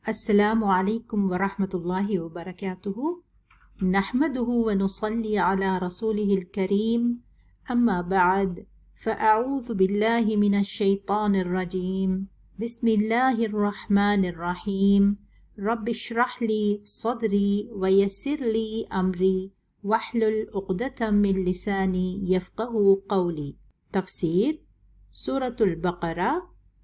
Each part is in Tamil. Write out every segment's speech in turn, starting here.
السلام عليكم ورحمة الله وبركاته. نحمده ونصلي على رسوله الكريم، أما بعد، فأعوذ بالله من الشيطان الرجيم. بسم الله الرحمن الرحيم. رب اشرح لي صدري ويسر لي أمري واحلل عقدة من لساني يفقه قولي. تفسير سورة البقرة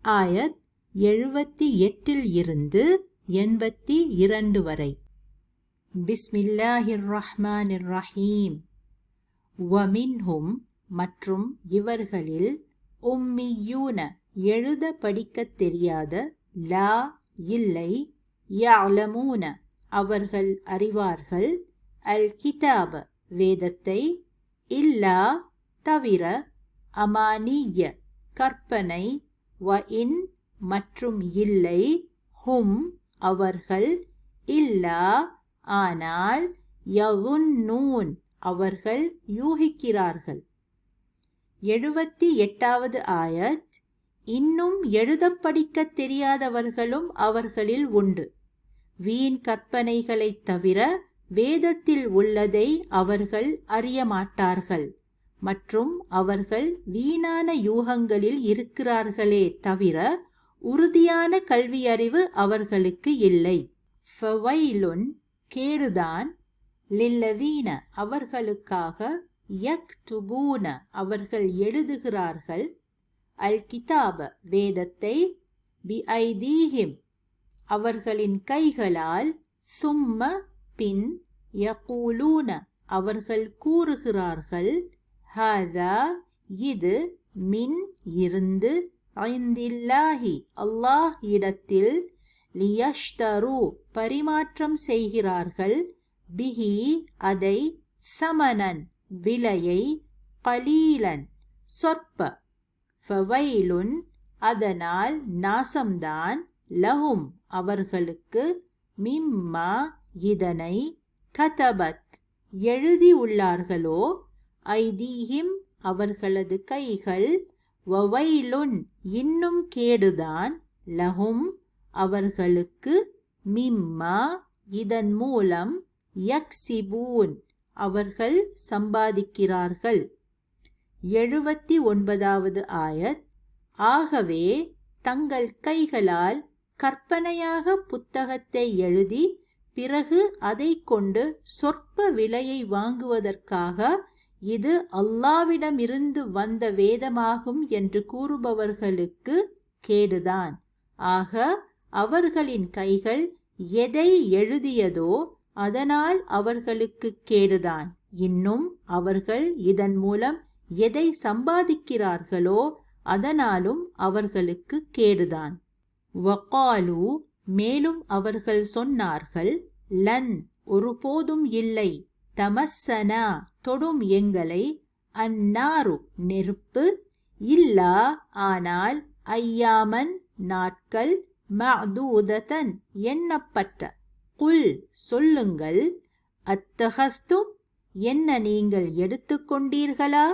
آية 78 இருந்து 82 வரை. பிஸ்மில்லாஹிர் ரஹ்மானிர் ரஹீம். வமின்ஹும் மற்றும் இவர்களில் உம்மியூன எழுத படிக்கத் தெரியாத, லா இல்லை, யஅலமூன அவர்கள் அறிவார்கள், அல் கிதாப வேதத்தை, இல்லா தவிர, அமானிய கற்பனை, வ இன் மற்றும் இல்லை, ஹும் அவர்கள், இல்லா ஆனால், யظுன்னூன் அவர்கள் யூகிக்கிறார்கள். 78வது ஆயத். இன்னும் எழுத படிக்கத் தெரியாதவர்களும் அவர்களில் உண்டு. வீண் கற்பனைகளைத் தவிர வேதத்தில் உள்ளதை அவர்கள் அறியமாட்டார்கள். மற்றும் அவர்கள் வீணான யூகங்களில் இருக்கிறார்களே தவிர உறுதியான கல்வியறிவு அவர்களுக்கு இல்லை. ஃபவைலுன் கேடுதான், லில்லதீன அவர்களுக்காக, யக்துபூன அவர்கள் எழுதுகிறார்கள், அல் கிதாப வேதத்தை, பிஐதீஹிம் அவர்களின் கைகளால், சும்ம பின், யகூலூன அவர்கள் கூறுகிறார்கள், ஹாதா இது, மின் இருந்து, ஐந்தில்லாஹி அல்லாஹ் இடத்தில், லியஷ்தரு பரிமாற்றம் செய்கிறார்கள், பிஹி அதை, சமனன் விலையை, கலீலன் சொற்ப, ஃபவைலுன் அதனால் நாசம்தான், லஹும் அவர்களுக்கு, மிம்மா இதனை, கதபத் எழுதி உள்ளார்களோ, ஐதீஹிம் அவர்களது கைகள், வவைலுன் இன்னும் கேடுதான், லஹும் அவர்களுக்கு, மிம்மா இதன் மூலம், யக்சிபூன் அவர்கள் சம்பாதிக்கிறார்கள். 79வது ஆயத். ஆகவே தங்கள் கைகளால் கற்பனையாக புத்தகத்தை எழுதி பிறகு அதை கொண்டு சொற்ப விலையை வாங்குவதற்காக, இது அல்லாவிடமிருந்து வந்த வேதமாகும் என்று கூறுபவர்களுக்கு கேடுதான். ஆக அவர்களின் கைகள் எதை எழுதியதோ அதனால் அவர்களுக்கு கேடுதான். இன்னும் அவர்கள் இதன் மூலம் எதை சம்பாதிக்கிறார்களோ அதனாலும் அவர்களுக்கு கேடுதான். வகாலு மேலும் அவர்கள் சொன்னார்கள், லன் ஒருபோதும் இல்லை, தமஸ்ஸனா தொடும் எங்களை, அந்நாரு நெருப்பு, இல்லா ஆனால், ஐயாமன் நாட்கள், மஅதூததன் எண்ணப்பட்ட, குல் சொல்லுங்கள், அத்தஹஸ்தும் என்ன நீங்கள் எடுத்துக்கொண்டீர்களா,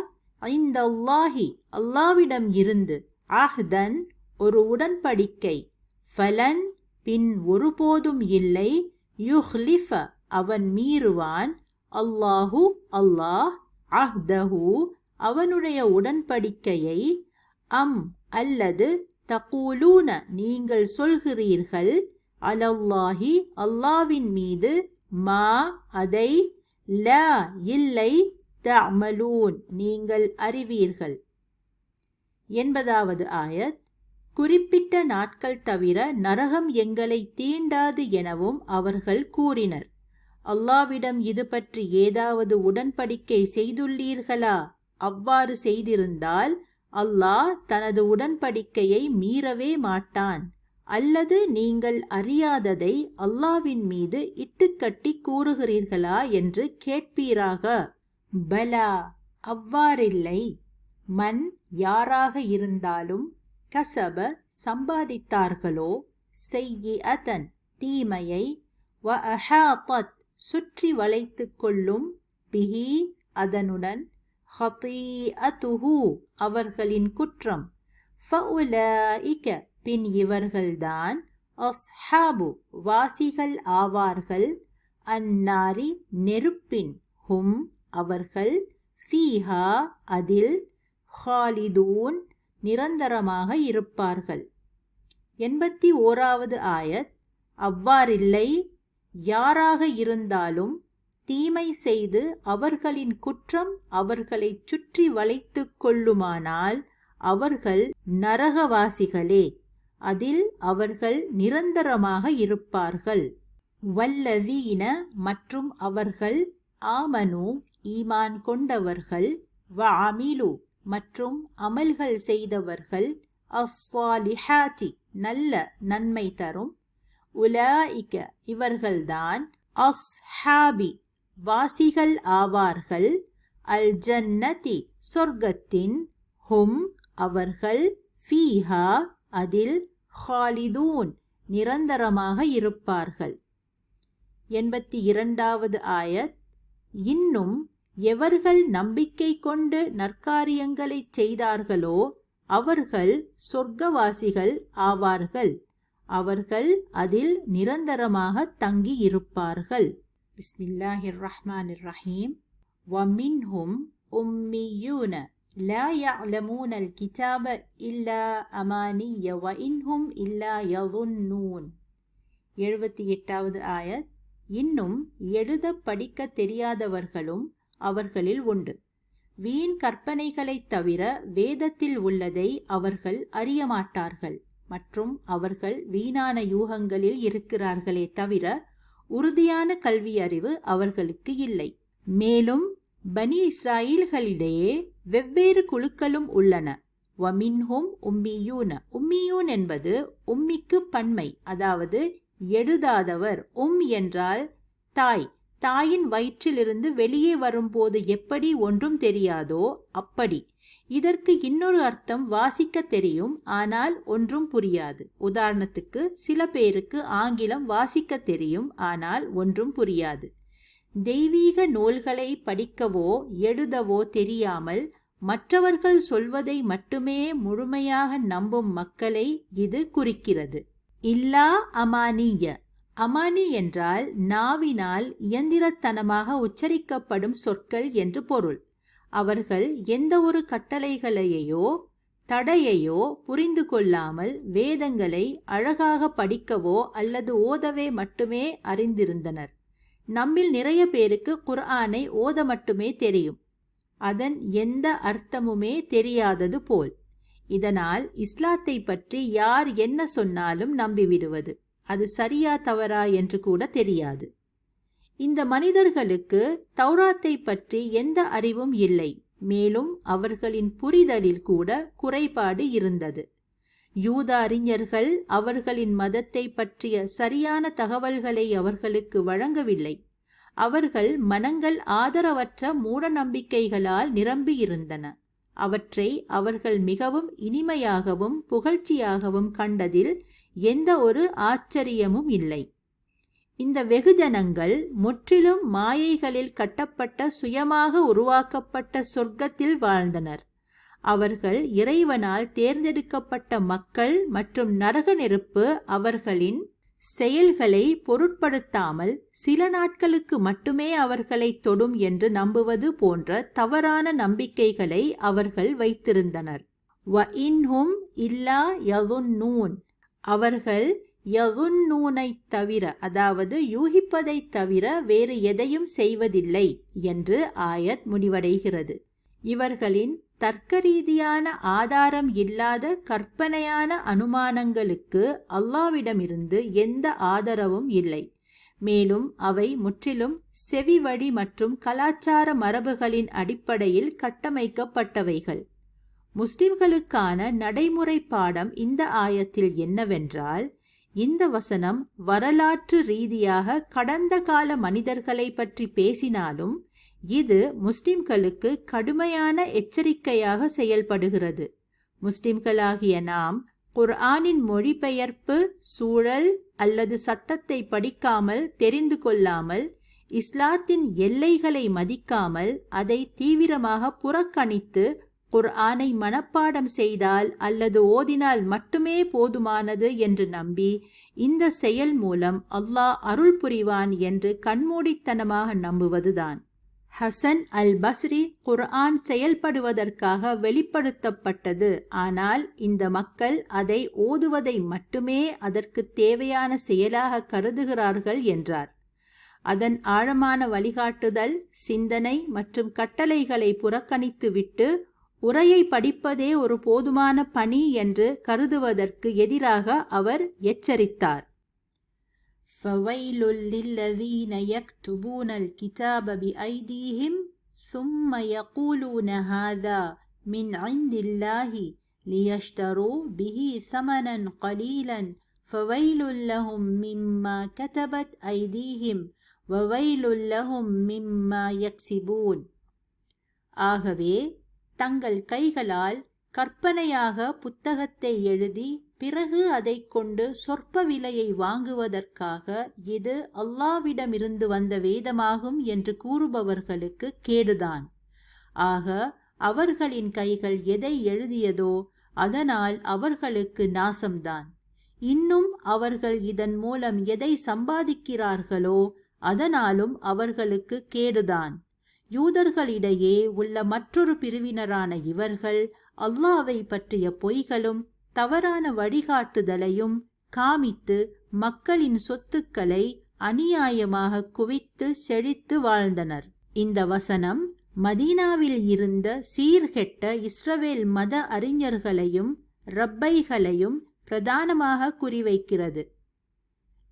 இந்தல்லாஹி அல்லாவிடம் இருந்து, அஹ்தன் ஒரு உடன்படிக்கை, ஃபலன் பின் ஒருபோதும் இல்லை, யுஹ்லிஃப அவன் மீறுவான், அல்லாஹு அல்லாஹ், அஹ்தஹு அவனுடைய உடன்படிக்கையை, அம் அல்லது, தகூலூன நீங்கள் சொல்கிறீர்கள், அலல்லாஹி அல்லாவின் மீது, மா அதை, லா இல்லை, தஅமலூன் நீங்கள் அறிவீர்கள். 80வது ஆயத். குறிப்பிட்ட நாட்கள் தவிர நரகம் எங்களை தீண்டாது எனவும் அவர்கள் கூறினர். அல்லாவிடம் இது பற்றி ஏதாவது உடன்படிக்கை செய்துள்ளீர்களா? அவ்வாறு செய்திருந்தால் அல்லாஹ் தனது உடன்படிக்கையை மீறவே மாட்டான். அல்லது நீங்கள் அறியாததை அல்லாவின் மீது இட்டுக்கட்டி கூறுகிறீர்களா என்று கேட்பீராக. பலா அவ்வாறில்லை, மன் யாராக இருந்தாலும், கசப சம்பாதித்தார்களோ, செய்யிஅதன் தீமையை, வ அஹாதத் சுற்றி வளைத்து கொள்ளும், பிஹி அதனுடன், ஹதீஅத்துஹு அவர்களின் குற்றம், ஃபஉலாஇக பின் இவர்கள்தான், அஸ்ஹாபு வாசிகள் ஆவார்கள், அந்நாரி நெருப்பின், ஹும் அவர்கள், ஃபீஹா அதில், ஹாலிதூன் நிரந்தரமாக இருப்பார்கள். 81வது ஆயத். அவ்வாறில்லை, யாராக இருந்தாலும் தீமை செய்து அவர்களின் குற்றம் அவர்களை சுற்றி வளைத்து கொள்ளுமானால் அவர்கள் நரகவாசிகளே, அதில் அவர்கள் நிரந்தரமாக இருப்பார்கள். வல்லதீன மற்றும் அவர்கள், ஆமனு ஈமான் கொண்டவர்கள், வஅமிலு மற்றும் அமல்கள் செய்தவர்கள், அஸ்ஸாலிஹாத்தி நல்ல நன்மை தரும், உலாயிக இவர்கள்தான், அஸ்ஹாபி வாசிகள் ஆவார்கள், அல் ஜன்னதி சொர்க்கத்தின், ஹும் அவர்கள், ஃபீஹா அதில், ஹாலிதூன் நிரந்தரமாக இருப்பார்கள். 82வது ஆயத். இன்னும் எவர்கள் நம்பிக்கை கொண்டு நற்காரியங்களை செய்தார்களோ அவர்கள் சொர்க்கவாசிகள் ஆவார்கள், அவர்கள் அதில் நிரந்தரமாக தங்கி இருப்பார்கள். பிஸ்மில்லாஹிர் ரஹ்மானிர் ரஹீம். வமின்ஹும் உம்மியூன லா யஅலமூனல் கிதாப இல்லா அமானிய வஇன்ஹும் இல்லா யظுன்னூன். 78வது ஆயத். இன்னும் எழுத படிக்க தெரியாதவர்களும் அவர்களில் உண்டு. வீண் கற்பனைகளைத் தவிர வேதத்தில் உள்ளதை அவர்கள் அறியமாட்டார்கள் மற்றும் அவர்கள் வீணான யூகங்களில் இருக்கிறார்களே தவிர உறுதியான கல்வி அறிவு அவர்களுக்கு இல்லை. மேலும் பனி இஸ்ராயீல்களிடையே வெவ்வேறு குழுக்களும் உள்ளன. வமின்ஹும் உம்மியூன. உம்மியூன் என்பது உம்மிக்கு பன்மை, அதாவது எழுதாதவர். என்றால் தாய். தாயின் வயிற்றிலிருந்து வெளியே வரும்போது எப்படி ஒன்றும் தெரியாதோ அப்படி. இதற்கு இன்னொரு அர்த்தம் வாசிக்க தெரியும், ஆனால் ஒன்றும் புரியாது. உதாரணத்துக்கு, சில பேருக்கு ஆங்கிலம் வாசிக்க தெரியும், ஆனால் ஒன்றும் புரியாது. தெய்வீக நூல்களை படிக்கவோ எழுதவோ தெரியாமல் மற்றவர்கள் சொல்வதை மட்டுமே முழுமையாக நம்பும் மக்களை இது குறிக்கிறது. இல்லா அமானிய. அமானி என்றால் நாவினால் இயந்திரத்தனமாக உச்சரிக்கப்படும் சொற்கள் என்று பொருள். அவர்கள் எந்த ஒரு கட்டளைகளையோ தடையையோ புரிந்து கொள்ளாமல் வேதங்களை அழகாக படிக்கவோ அல்லது ஓதவே மட்டுமே அறிந்திருந்தனர். நம்மில் நிறைய பேருக்கு குர்ஆனை ஓத மட்டுமே தெரியும், அதன் எந்த அர்த்தமுமே தெரியாதது போல். இதனால் இஸ்லாத்தை பற்றி யார் என்ன சொன்னாலும் நம்பிவிடுவது. அது சரியா தவறா என்று கூட தெரியாது. இந்த மனிதர்களுக்கு தௌராத்தை பற்றி எந்த அறிவும் இல்லை. மேலும் அவர்களின் புரிதலில் கூட குறைபாடு இருந்தது. யூத அறிஞர்கள் அவர்களின் மதத்தை பற்றிய சரியான தகவல்களை அவர்களுக்கு வழங்கவில்லை. அவர்கள் மனங்கள் ஆதரவற்ற மூட நம்பிக்கைகளால் நிரம்பியிருந்தன. அவற்றை அவர்கள் மிகவும் இனிமையாகவும் புகழ்ச்சியாகவும் கண்டதில் எந்த ஒரு ஆச்சரியமும் இல்லை. இந்த வெகுஜனங்கள் முற்றிலும் மாயைகளில் கட்டப்பட்ட சுயமாக உருவாக்கப்பட்ட சொர்க்கத்தில் வாழ்ந்தனர். அவர்கள் இறைவனால் தேர்ந்தெடுக்கப்பட்ட மக்கள் மற்றும் நரக நெருப்பு அவர்களின் செயல்களை பொருட்படுத்தாமல் சில நாட்களுக்கு மட்டுமே அவர்களை தொடும் என்று நம்புவது போன்ற தவறான நம்பிக்கைகளை அவர்கள் வைத்திருந்தனர். வஇன்ஹும் இல்லா யظுன்னூன். அவர்கள் யظுன்னூனை தவிர, அதாவது யூகிப்பதை தவிர வேறு எதையும் செய்வதில்லை என்று ஆயத் முடிவடைகிறது. இவர்களின் தர்க்கரீதியான ஆதாரம் இல்லாத கற்பனையான அனுமானங்களுக்கு அல்லாஹ்விடமிருந்து எந்த ஆதரவும் இல்லை. மேலும் அவை முற்றிலும் செவிவழி மற்றும் கலாச்சார மரபுகளின் அடிப்படையில் கட்டமைக்கப்பட்டவைகள். முஸ்லிம்களுக்கான நடைமுறை பாடம் இந்த ஆயத்தில் என்னவென்றால், இந்த வசனம் வரலாற்று ரீதியாக கடந்த கால மனிதர்களை பற்றி பேசினாலும் இது முஸ்லிம்களுக்கு கடுமையான எச்சரிக்கையாக செயல்படுகிறது. முஸ்லிம்களாகிய நாம் குர்ஆனின் மொழிபெயர்ப்பு, சூழல் அல்லது சட்டத்தை படிக்காமல் தெரிந்து கொள்ளாமல், இஸ்லாத்தின் எல்லைகளை மதிக்காமல் அதை தீவிரமாக புறக்கணித்து குர்ஆனை மனப்பாடம் செய்தால் அல்லது ஓதினால் மட்டுமே போதுமானது என்று நம்பி இந்த செயல் மூலம் அல்லாஹ் அருள் புரிவான் என்று கண்மூடித்தனமாக நம்புவதுதான். ஹசன் அல் பஸ்ரி குர்ஆன் செயல்படுவதற்காக வெளிப்படுத்தப்பட்டது, ஆனால் இந்த மக்கள் அதை ஓதுவதை மட்டுமே அதற்கு தேவையான செயலாக கருதுகிறார்கள் என்றார். அதன் ஆழமான வழிகாட்டுதல், சிந்தனை மற்றும் கட்டளைகளை புறக்கணித்துவிட்டு உரையை படிப்பதே ஒரு போதுமான பணி என்று கருதுவதற்கு எதிராக அவர் எச்சரித்தார். فَوَيْلٌ لِلَّذِينَ يَكْتُبُونَ الْكِتَابَ بِأَيْدِيهِمْ ثُمَّ يَقُولُونَ هَذَا مِنْ عِنْدِ اللَّهِ لِيَشْتَرُوا بِهِ ثَمَنًا قَلِيلًا فَوَيْلٌ لَهُمْ مِمَّا كَتَبَتْ أَيْدِيهِمْ وَوَيْلٌ لَهُمْ مِمَّا يَكْسِبُونَ. ஆகவே தங்கள் கைகளால் கற்பனையாக புத்தகத்தை எழுதி பிறகு அதை கொண்டு சொற்ப விலையை வாங்குவதற்காக இது அல்லாஹ்விடமிருந்து வந்த வேதமாகும் என்று கூறுபவர்களுக்கு கேடுதான். ஆக அவர்களின் கைகள் எதை எழுதியதோ அதனால் அவர்களுக்கு நாசம்தான். இன்னும் அவர்கள் இதன் மூலம் எதை சம்பாதிக்கிறார்களோ அதனாலும் அவர்களுக்கு கேடுதான். யூதர்களிடையே உள்ள மற்றொரு பிரிவினரான இவர்கள் அல்லாஹ்வை பற்றிய பொய்களும் தவறான வழிகாட்டுதலையும் காமித்து மக்களின் சொத்துக்களை அநியாயமாக குவித்து செழித்து வாழ்ந்தனர். இந்த வசனம் மதீனாவில் இருந்த சீர்கெட்ட இஸ்ரவேல் மத அறிஞர்களையும் ரப்பைகளையும் பிரதானமாக குறிவைக்கிறது.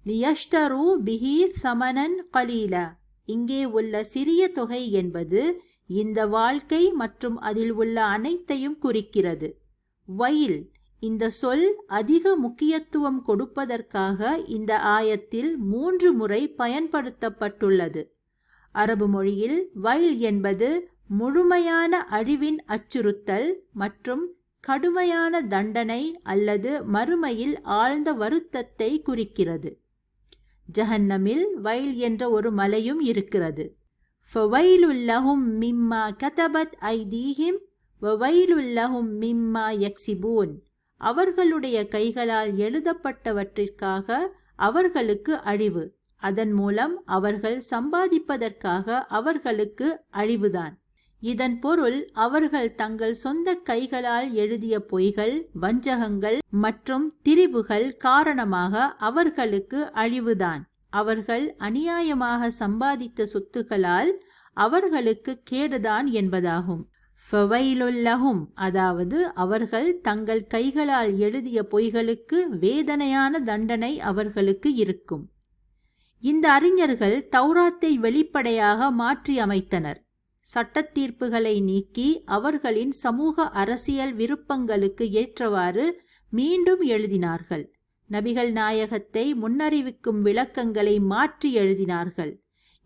லியஷ்டரு பிஹி சமனன் கலீலா. இங்கே உள்ள சிறிய தொகை என்பது இந்த வாழ்க்கை மற்றும் அதில் உள்ள அனைத்தையும் குறிக்கிறது. வயில், இந்த சொல் அதிக முக்கியத்துவம் கொடுப்பதற்காக இந்த ஆயத்தில் 3 முறை பயன்படுத்தப்பட்டுள்ளது. அரபு மொழியில் வயில் என்பது முழுமையான அழிவின் அச்சுறுத்தல் மற்றும் கடுமையான தண்டனை அல்லது மறுமையில் ஆழ்ந்த வருத்தத்தை குறிக்கிறது. ஜஹன்னமில் வயில் என்ற ஒரு மலையும் இருக்கிறது. ஃபவைலுல் லஹும் மிம்மா கதபத் ஐதீஹிம் வவைலுல் லஹும் மிம்மா யக்ஸிபூன். அவர்களுடைய கைகளால் எழுதப்பட்டவற்றிற்காக அவர்களுக்கு அழிவு, அதன் மூலம் அவர்கள் சம்பாதிப்பதற்காக அவர்களுக்கு அழிவுதான். இதன் பொருள் அவர்கள் தங்கள் சொந்த கைகளால் எழுதிய பொய்கள், வஞ்சகங்கள் மற்றும் திரிபுகள் காரணமாக அவர்களுக்கு அழிவுதான். அவர்கள் அநியாயமாக சம்பாதித்த சொத்துக்களால் அவர்களுக்கு கேடுதான் என்பதாகும். ஃபவைலுல்லஹும், அதாவது அவர்கள் தங்கள் கைகளால் எழுதிய பொய்களுக்கு வேதனையான தண்டனை அவர்களுக்கு இருக்கும். இந்த அறிஞர்கள் தௌராத்தை வெளிப்படையாக மாற்றி அமைத்தனர். சட்டத்தீர்ப்புகளை நீக்கி அவர்களின் சமூக அரசியல் விருப்பங்களுக்கு ஏற்றவாறு மீண்டும் எழுதினார்கள். நபிகள் நாயகத்தை முன்னறிவிக்கும் விளக்கங்களை மாற்றி எழுதினார்கள்.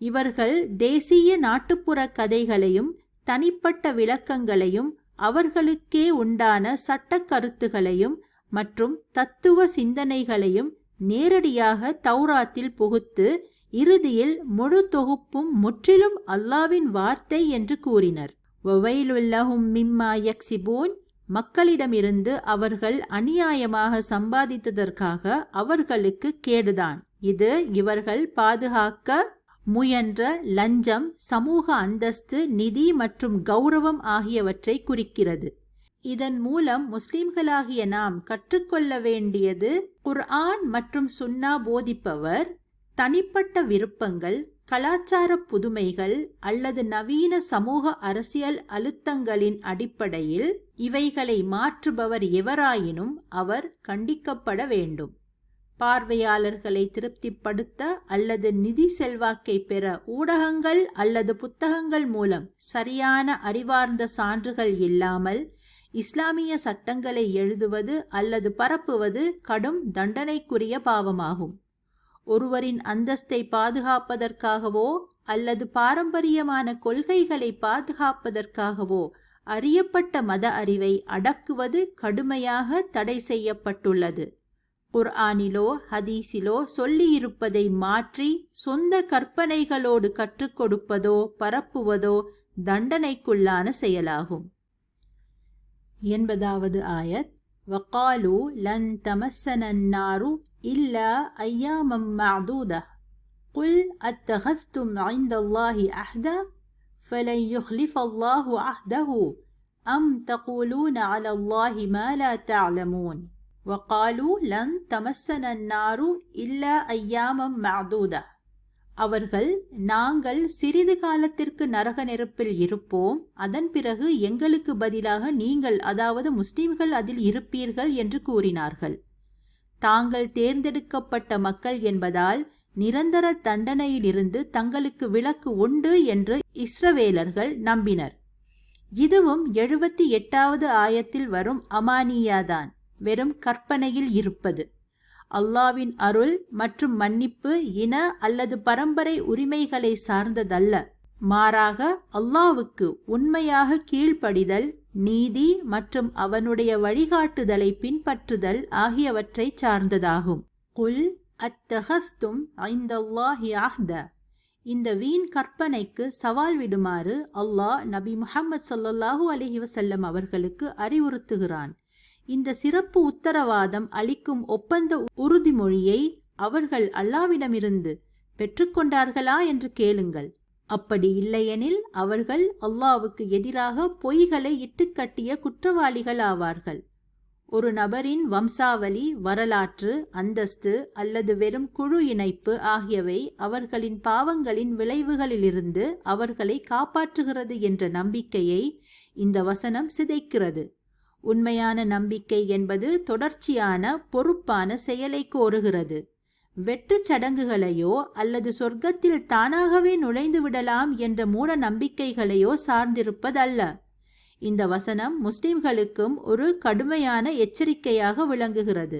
இவர்கள் தேசிய நாட்டுப்புற கதைகளையும் தனிப்பட்ட விளக்கங்களையும் அவர்களுக்கே உண்டான சட்ட கருத்துகளையும் மற்றும் தத்துவ சிந்தனைகளையும் நேரடியாக தௌராத்தில் புகுத்து இறுதியில் முழு தொகுப்பும் முற்றிலும் அல்லாவின் வார்த்தை என்று கூறினர். வவைலுல்லஹும் மிம்மா யக்ஸிபூன், மக்களிடமிருந்து அவர்கள் அநியாயமாக சம்பாதித்ததற்காக அவர்களுக்கு கேடுதான். இது இவர்கள் பாதுகாக்க முயன்ற லஞ்சம், சமூக அந்தஸ்து, நிதி மற்றும் கௌரவம் ஆகியவற்றை குறிக்கிறது. இதன் மூலம் முஸ்லிம்களாகிய நாம் கற்றுக்கொள்ள வேண்டியது, குர்ஆன் மற்றும் சுன்னா போதிப்பவர் தனிப்பட்ட விருப்பங்கள், கலாச்சார புதுமைகள் அல்லது நவீன சமூக அரசியல் அழுத்தங்களின் அடிப்படையில் இவைகளை மாற்றுபவர் எவராயினும் அவர் கண்டிக்கப்பட வேண்டும். பார்வையாளர்களை திருப்திப்படுத்த அல்லது நிதி செல்வாக்கை பெற ஊடகங்கள் அல்லது புத்தகங்கள் மூலம் சரியான அறிவார்ந்த சான்றுகள் இல்லாமல் இஸ்லாமிய சட்டங்களை எழுதுவது அல்லது பரப்புவது கடும் தண்டனைக்குரிய பாவமாகும். ஒருவரின் அந்தஸ்தை பாதுகாப்பதற்காகவோ அல்லது பாரம்பரியமான கொள்கைகளை பாதுகாப்பதற்காகவோ அறியப்பட்ட மத அறிவை அடக்குவது கடுமையாக தடை செய்யப்பட்டுள்ளது. குர்ஆனிலோ ஹதீஸிலோ சொல்லியிருப்பதை மாற்றி சொந்த கற்பனைகளோடு கற்றுக் கொடுப்பதோ பரப்புவதோ தண்டனைக்குள்ளான செயலாகும். 80வது ஆயத். வகாலு லன் தமஸ்ஸனன் நாரு இல்லா ஐயாமம் மஅதூதா குல் அத்தகஸ்தும் இன்தல்லாஹி அஹ்தா ஃபலன் யுக்லிஃபல்லாஹு அஹ்தஹு அம் தகூலூன அலல்லாஹி மா லா தஅலமூன். வகாலு லன் தமஸ்ஸனன் நாரு இல்லா ஐயாமம் மஅதூதா. அவர்கள், நாங்கள் சிறிது காலத்திற்கு நரக நெருப்பில் இருப்போம், அதன் பிறகு எங்களுக்கு பதிலாக நீங்கள், அதாவது முஸ்லிம்கள், அதில் இருப்பீர்கள் என்று கூறினார்கள். தாங்கள் தேர்ந்தெடுக்கப்பட்ட மக்கள் என்பதால் நிரந்தர தண்டனையிலிருந்து தங்களுக்கு விலக்கு உண்டு என்று இஸ்ரவேலர்கள் நம்பினர். இதுவும் 78வது ஆயத்தில் வரும் அமானியாதான், வெறும் கற்பனையில் இருப்பது. அல்லாவின் அருள் மற்றும் மன்னிப்பு இன அல்லது பரம்பரை உரிமைகளை சார்ந்ததல்ல, மாறாக அல்லாவுக்கு உண்மையாக கீழ்ப்படிதல், நீதி மற்றும் அவனுடைய வழிகாட்டுதலை பின்பற்றுதல் ஆகியவற்றை சார்ந்ததாகும். குல் அத்தகஸ்தும் இன்தல்லாஹி அஹ்தா. இந்த வீண் கற்பனைக்கு சவால் விடுமாறு அல்லாஹ் நபி முஹம்மது ஸல்லல்லாஹு அலைஹி வஸல்லம் அவர்களுக்கு அறிவுறுத்துகிறான். இந்த சிறப்பு உத்தரவாதம் அளிக்கும் ஒப்பந்த உறுதிமொழியை அவர்கள் அல்லாவிடமிருந்து பெற்றுக்கொண்டார்களா என்று கேளுங்கள். அப்படி இல்லையெனில் அவர்கள் அல்லாவுக்கு எதிராக பொய்களை இட்டுக்கட்டிய குற்றவாளிகள் ஆவார்கள். ஒரு நபரின் வம்சாவளி, வரலாற்று, அந்தஸ்து அல்லது வெறும் குழு இணைப்பு ஆகியவை அவர்களின் பாவங்களின் விளைவுகளிலிருந்து அவர்களை காப்பாற்றுகிறது என்ற நம்பிக்கையை இந்த வசனம் சிதைக்கிறது. உண்மையான நம்பிக்கை என்பது தொடர்ச்சியான பொறுப்பான செயலை கோருகிறது. வெற்று சடங்குகளையோ அல்லது சொர்க்கத்தில் தானாகவே நுழைந்து விடலாம் என்ற மூட நம்பிக்கைகளையோ சார்ந்திருப்பதல்ல. இந்த வசனம் முஸ்லிம்களுக்கும் ஒரு கடுமையான எச்சரிக்கையாக விளங்குகிறது.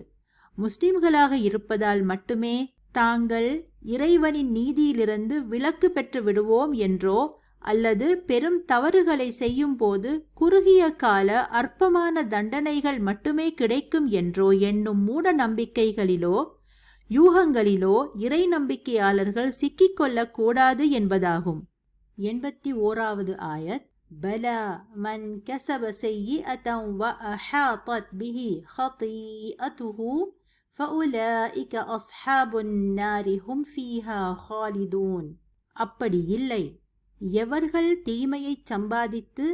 முஸ்லிம்களாக இருப்பதால் மட்டுமே தாங்கள் இறைவனின் நீதியிலிருந்து விலக்கு பெற்று விடுவோம் என்றோ அல்லது பெரும் தவறுகளை செய்யும் போது குறுகிய கால அற்பமான தண்டனைகள் மட்டுமே கிடைக்கும் என்றோ எண்ணும் மூட நம்பிக்கைகளிலோ யூகங்களிலோ இறை நம்பிக்கையாளர்கள் சிக்கிக்கொள்ளக் கூடாது என்பதாகும். 81வது ஆயத். பலா மன் கஸப ஸய்யிஅத்தன் வ அஹாதத் பிஹி ஹதீஅத்துஹு ஃபஉலாஇக அஸ்ஹாபுன் நாரி ஹும் ஃபீஹா காலிதூன். அப்படி இல்லை, எவர்கள் தீமையை சம்பாதித்து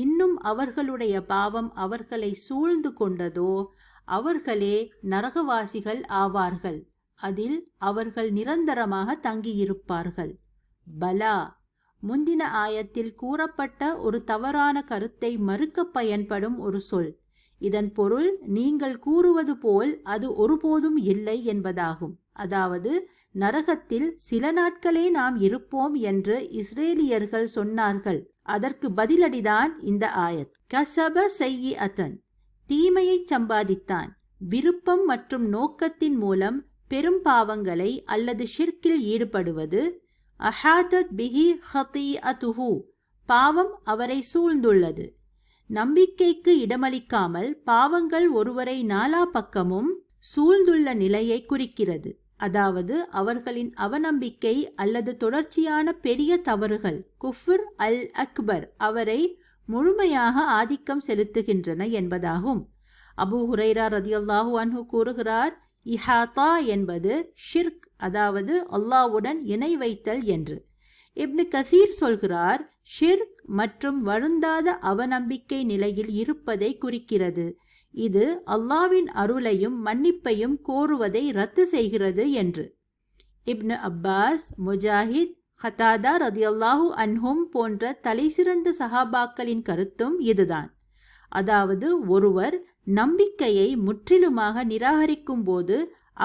இன்னும் அவர்களுடைய பாவம் அவர்களை சூழ்ந்து கொண்டதோ அவர்களே நரகவாசிகள் ஆவார்கள், அதில் அவர்கள் நிரந்தரமாக தங்கியிருப்பார்கள். பலா முந்தின ஆயத்தில் கூறப்பட்ட ஒரு தவறான கருத்தை மறுக்க பயன்படும் ஒரு சொல். இதன் பொருள் நீங்கள் கூறுவது போல் அது ஒருபோதும் இல்லை என்பதாகும். அதாவது நரகத்தில் சில நாட்களே நாம் இருப்போம் என்று இஸ்ரேலியர்கள் சொன்னார்கள். அதற்கு பதிலடிதான் இந்த ஆயத். கஸப ஸய்யிஅத்தன், தீமையை சம்பாதித்தான். விருப்பம் மற்றும் நோக்கத்தின் மூலம் பெரும் பாவங்களை அல்லது ஷிர்கில் ஈடுபடுவது. அஹாதத் பிஹி ஹதீஅத்துஹு, பாவம் அவரை சூழ்ந்துள்ளது. நம்பிக்கைக்கு இடமளிக்காமல் பாவங்கள் ஒருவரை நாலா பக்கமும் சூழ்ந்துள்ள நிலையை குறிக்கிறது. அதாவது அவர்களின் அவநம்பிக்கை அல்லது தொடர்ச்சியான பெரிய தவறுகள், குஃப்ர் அல் அக்பர், அவரை முழுமையாக ஆதிக்கம் செலுத்துகின்றன என்பதாகும். அபூ ஹுரைரா ரதியல்லாஹு அன்ஹு கூறுகிறார், இஹாத்தா என்பது ஷிர்க், அதாவது அல்லாஹ்வுடன் இணை வைத்தல் என்று. இப்னு கசீர் சொல்கிறார், ஷிர்க் மற்றும் வருந்தாத அவநம்பிக்கை நிலையில் இருப்பதை குறிக்கிறது. இது அல்லாவின் அருளையும் மன்னிப்பையும் கோருவதை ரத்து செய்கிறது என்று. இப்னு அப்பாஸ், முஜாஹித், கதாதா ரதியல்லாஹு அன்ஹும் போன்ற தலைசிறந்த சஹாபாக்களின் கருத்தும் இதுதான். அதாவது ஒருவர் நம்பிக்கையை முற்றிலுமாக நிராகரிக்கும் போது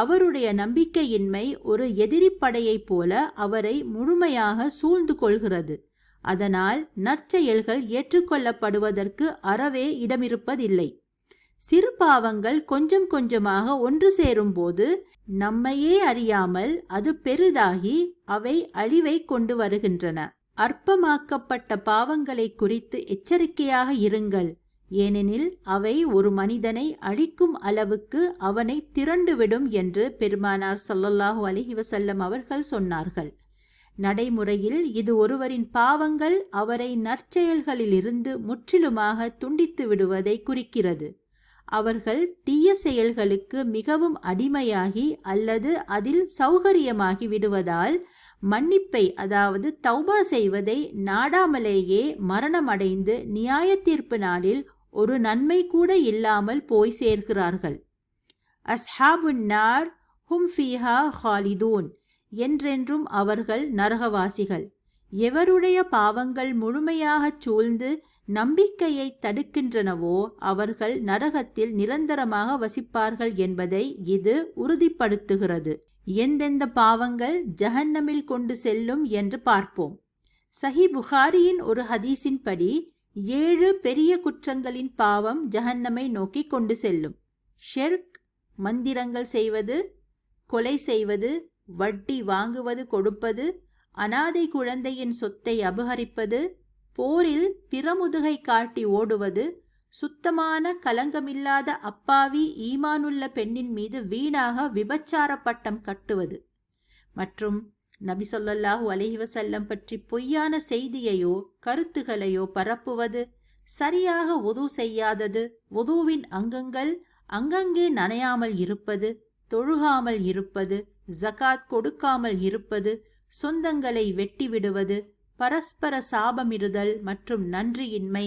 அவருடைய நம்பிக்கையின்மை ஒரு எதிரி படையைப் போல அவரை முழுமையாக சூழ்ந்து கொள்கிறது. அதனால் நற்செயல்கள் ஏற்றுக்கொள்ளப்படுவதற்கு அறவே இடமிருப்பதில்லை. சிறு பாவங்கள் கொஞ்சம் கொஞ்சமாக ஒன்று சேரும்போது நம்மையே அறியாமல் அது பெரிதாகி அவை அழிவை கொண்டு வருகின்றன. அற்பமாக்கப்பட்ட பாவங்களை குறித்து எச்சரிக்கையாக இருங்கள், ஏனெனில் அவை ஒரு மனிதனை அழிக்கும் அளவுக்கு அவனை திரண்டுவிடும் என்று பெருமானார் ஸல்லல்லாஹு அலைஹி வஸல்லம் அவர்கள் சொன்னார்கள். நடைமுறையில் இது ஒருவரின் பாவங்கள் அவரை நற்செயல்களிலிருந்து முற்றிலுமாக துண்டித்து விடுவதை குறிக்கிறது. அவர்கள் தீய செயல்களுக்கு மிகவும் அடிமையாகி அல்லது அதில் சௌகரியமாகி விடுவதால் மன்னிப்பை அதாவது தௌபா செய்வதை நாடாமலேயே மரணமடைந்து நியாய தீர்ப்பு நாளில் ஒரு நன்மை கூட இல்லாமல் போய் சேர்கிறார்கள். அஸ்ஹாபுன் நார் ஹும் ஃபீஹா ஹாலிதூன், என்றென்றும் அவர்கள் நரகவாசிகள். எவருடைய பாவங்கள் முழுமையாகச் சூழ்ந்து நம்பிக்கையை தடுக்கின்றனவோ அவர்கள் நரகத்தில் நிரந்தரமாக வசிப்பார்கள் என்பதை இது உறுதிப்படுத்துகிறது. எந்தெந்த பாவங்கள் ஜஹன்னமில் கொண்டு செல்லும் என்று பார்ப்போம். சஹி புகாரியின் ஒரு ஹதீஸின்படி 7 பெரிய குற்றங்களின் பாவம் ஜஹன்னமை நோக்கி கொண்டு செல்லும். ஷிர்க், மந்திரங்கள் செய்வது, கொலை செய்வது, வட்டி வாங்குவது கொடுப்பது, அனாதை குழந்தையின் சொத்தை அபகரிப்பது, போரில் பிறமுதுகை காட்டி ஓடுவது, சுத்தமான கலங்கமில்லாத அப்பாவி ஈமானுள்ள பெண்ணின் மீது வீணாக விபச்சார பட்டம் கட்டுவது மற்றும் நபி ஸல்லல்லாஹு அலைஹி வஸல்லம் பற்றி பொய்யான செய்தியையோ கருத்துகளையோ பரப்புவது, சரியாக வுது செய்யாதது, வுதுவின் அங்கங்கள் அங்கங்கே நனையாமல் இருப்பது, தொழுகாமல் இருப்பது, ஜகாத் கொடுக்காமல் இருப்பது, சொந்தங்களை வெட்டிவிடுவது, பரஸ்பர சாபமிடுதல் மற்றும் நன்றியின்மை,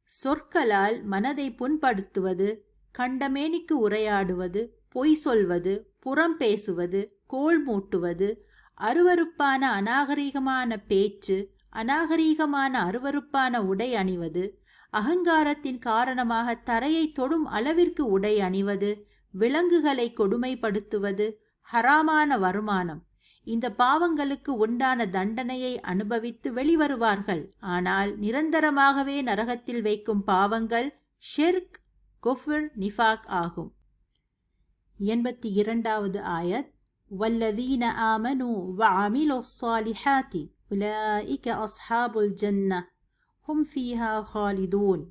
சொற்களால் மனதை புண்படுத்துவது, கண்டமேனிக்கு உரையாடுவது, பொய் சொல்வது, புறம் பேசுவது, கோள் மூட்டுவது, அருவருப்பான அநாகரீகமான பேச்சு, அநாகரீகமான அருவருப்பான உடை அணிவது, அகங்காரத்தின் காரணமாக தரையை தொடும் அளவிற்கு உடை அணிவது, விலங்குகளை கொடுமைப்படுத்துவது, ஹராமான வருமானம். இந்த பாவங்களுக்கு உண்டான தண்டனையை அனுபவித்து வெளிவருவார்கள். ஆனால் நிரந்தரமாகவே நரகத்தில் வைக்கும் பாவங்கள் ஷிர்க், குஃப்ர், நிஃபாக் ஆகும். 82வது ஆயத். வல்லதீன ஆமனு வஅமிலுஸ் ஸாலிஹாத்தி உலாயிக அஸ்ஹாபுல் ஜன்னஹ் ஹும் ஃபீஹா காலிதூன்.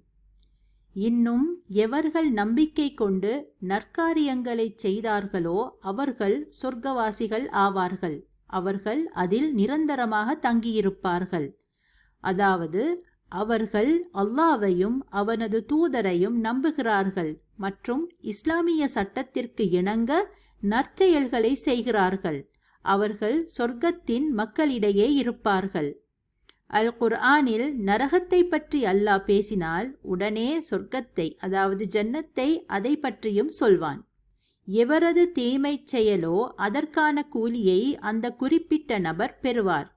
இன்னும் எவர்கள் நம்பிக்கை கொண்டு நற்காரியங்களை செய்தார்களோ அவர்கள் சொர்க்கவாசிகள் ஆவார்கள். அவர்கள் அதில் நிரந்தரமாக தங்கியிருப்பார்கள். அதாவது அவர்கள் அல்லாஹ்வையும் அவனது தூதரையும் நம்புகிறார்கள் மற்றும் இஸ்லாமிய சட்டத்திற்கு இணங்க நற்செயல்களை செய்கிறார்கள். அவர்கள் சொர்க்கத்தின் மக்களிடையே இருப்பார்கள். அல் குர்ஆனில் நரகத்தை பற்றி அல்லாஹ் பேசினால் உடனே சொர்க்கத்தை அதாவது ஜன்னத்தை அதை பற்றியும் சொல்வான். எவரது தீமை செயலோ அதற்கான கூலியை அந்த குறிப்பிட்ட நபர் பெறுவார்.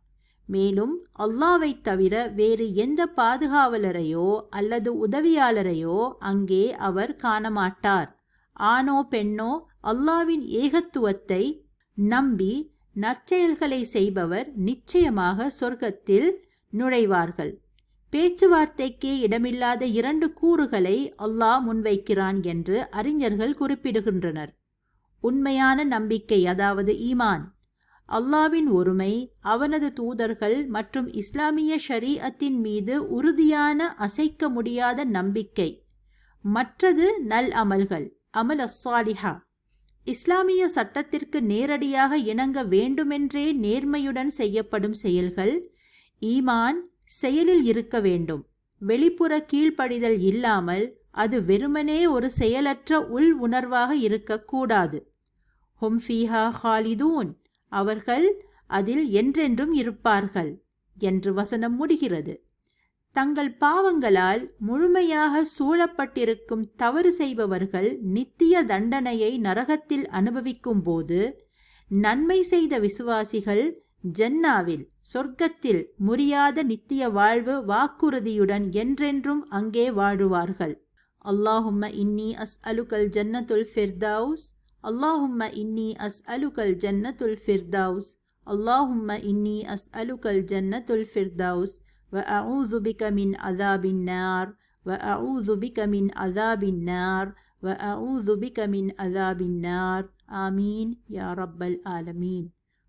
மேலும் அல்லாஹ்வை தவிர வேறு எந்த பாதுகாவலரையோ அல்லது உதவியாளரையோ அங்கே அவர் காணமாட்டார். ஆணோ பெண்ணோ அல்லாஹ்வின் ஏகத்துவத்தை நம்பி நற்செயல்களை செய்பவர் நிச்சயமாக சொர்க்கத்தில் நுழைவார்கள். பேச்சுவார்த்தைக்கே இடமில்லாத 2 கூறுகளை அல்லாஹ் முன்வைக்கிறான் என்று அறிஞர்கள் குறிப்பிடுகின்றனர். உண்மையான நம்பிக்கை அதாவது ஈமான், அல்லாஹ்வின் ஒருமை, அவனது தூதர்கள் மற்றும் இஸ்லாமிய ஷரீஅத்தின் மீது உறுதியான அசைக்க முடியாத நம்பிக்கை. மற்றது நல் அமல்கள், அமல் அஸ்ஸாலிஹா, இஸ்லாமிய சட்டத்திற்கு நேரடியாக இணங்க வேண்டுமென்றே நேர்மையுடன் செய்யப்படும் செயல்கள். ஈமான் செயலில் இருக்க வேண்டும். வெளிப்புற கீழ்ப்படிதல் இல்லாமல் அது வெறுமனே ஒரு செயலற்ற உள் உணர்வாக இருக்கக்கூடாது. ஹும் ஃபீஹா காலிதூன், அவர்கள் அதில் என்றென்றும் இருப்பார்கள் என்று வசனம் முடிகிறது. தங்கள் பாவங்களால் முழுமையாக சூழப்பட்டிருக்கும் தவறு செய்பவர்கள் நித்திய தண்டனையை நரகத்தில் அனுபவிக்கும் போது நன்மை செய்த விசுவாசிகள் ஜன்னாவில் சொர்க்கத்தில் முறியாத நித்திய வாழ்வு வாக்குறுதியுடன் என்றென்றும் அங்கே வாழுவார்கள். அல்லாஹும்ம இன்னி அஸ்அலுகல் ஜன்னத்துல் ஃபிர்தௌஸ், அல்லாஹும்ம இன்னி அஸ்அலுகல் ஜன்னத்துல் ஃபிர்தௌஸ், அல்லாஹும்ம இன்னி அஸ்அலுகல் ஜன்னத்துல் ஃபிர்தௌஸ் وأعوذ بك من عذاب النار وأعوذ بك من عذاب النار وأعوذ بك من عذاب النار آمين يا رب العالمين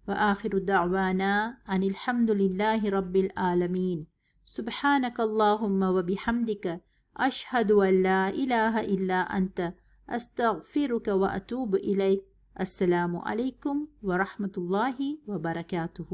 وآخر دعوانا أن الحمد لله رب العالمين سبحانك اللهم وبحمدك أشهد أن لا إله إلا أنت أستغفرك وأتوب إليك. السلام عليكم ورحمة الله وبركاته.